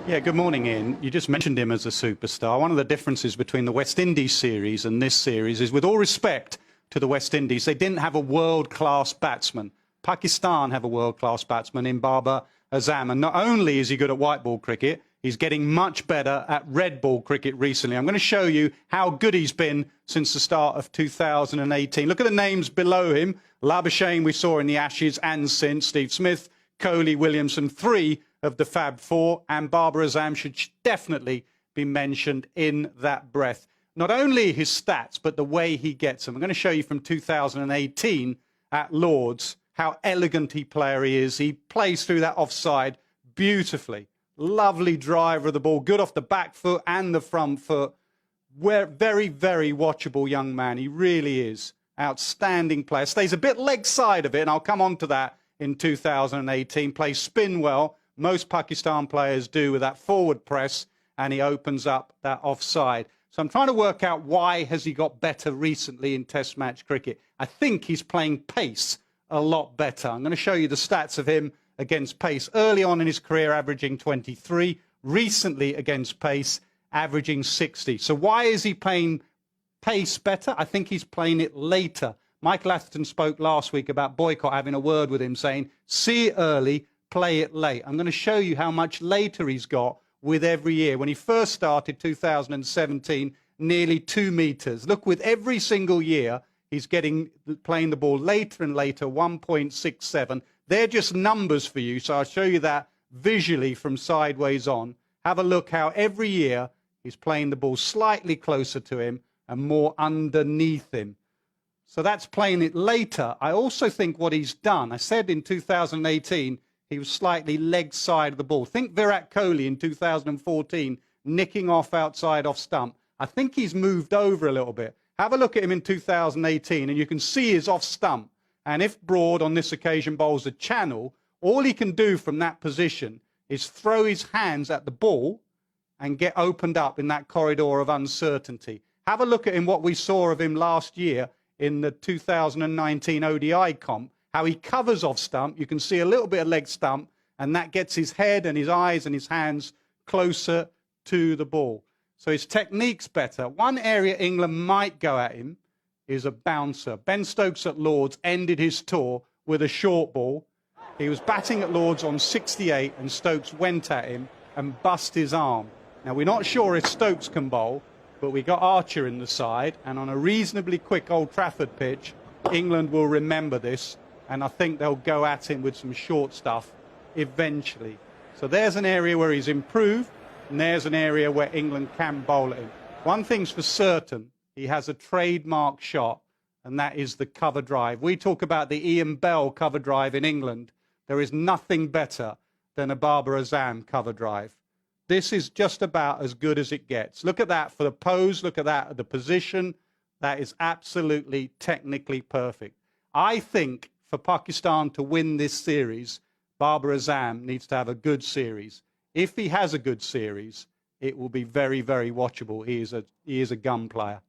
Yeah, good morning, Ian. You just mentioned him as a superstar. One of the differences between the West Indies series and this series is, with all respect to the West Indies, they didn't have a world-class batsman. Pakistan have a world-class batsman in Babar Azam. And not only is he good at white ball cricket, he's getting much better at red ball cricket recently. I'm going to show you how good he's been since the start of 2018. Look at the names below him. Labuschagne we saw in the Ashes and since. Steve Smith, Kohli, Williamson, three of the Fab Four, and Babar Azam should definitely be mentioned in that breath. Not only his stats, but the way he gets them. I'm going to show you from 2018 at Lord's how elegant he player he is. He plays through that offside beautifully. Lovely driver of the ball, good off the back foot and the front foot. Very, very watchable young man. He really is. Outstanding player. Stays a bit leg side of it, and I'll come on to that in 2018. Plays spin well. Most Pakistan players do with that forward press, and he opens up that offside. So I'm trying to work out why has he got better recently in Test match cricket. I think he's playing pace a lot better. I'm going to show you the stats of him against pace. Early on in his career, averaging 23. Recently against pace, averaging 60. So why is he playing pace better? I think he's playing it later. Michael Atherton spoke last week about Boycott having a word with him saying, see it early, play it late. I'm going to show you how much later he's got with every year. When he first started, 2017, nearly 2 meters. Look, with every single year, he's playing the ball later and later, 1.67. They're just numbers for you, so I'll show you that visually from sideways on. Have a look how every year he's playing the ball slightly closer to him and more underneath him. So that's playing it later. I also think what he's done, I said in 2018, he was slightly leg side of the ball. Think Virat Kohli in 2014, nicking off outside off stump. I think he's moved over a little bit. Have a look at him in 2018, and you can see his off stump. And if Broad on this occasion bowls a channel, all he can do from that position is throw his hands at the ball and get opened up in that corridor of uncertainty. Have a look at him, what we saw of him last year in the 2019 ODI comp. How he covers off stump. You can see a little bit of leg stump, and that gets his head and his eyes and his hands closer to the ball. So his technique's better. One area England might go at him is a bouncer. Ben Stokes at Lord's ended his tour with a short ball. He was batting at Lord's on 68, and Stokes went at him and bust his arm. Now, we're not sure if Stokes can bowl, but we got Archer in the side, and on a reasonably quick Old Trafford pitch, England will remember this. And I think they'll go at him with some short stuff eventually. So there's an area where he's improved, and there's an area where England can bowl at him. One thing's for certain, he has a trademark shot, and that is the cover drive. We talk about the Ian Bell cover drive in England. There is nothing better than a Babar Azam cover drive. This is just about as good as it gets. Look at that for the pose, look at that at the position. That is absolutely technically perfect. I think for Pakistan to win this series, Babar Azam needs to have a good series. If he has a good series, it will be very, very watchable. He is a gun player.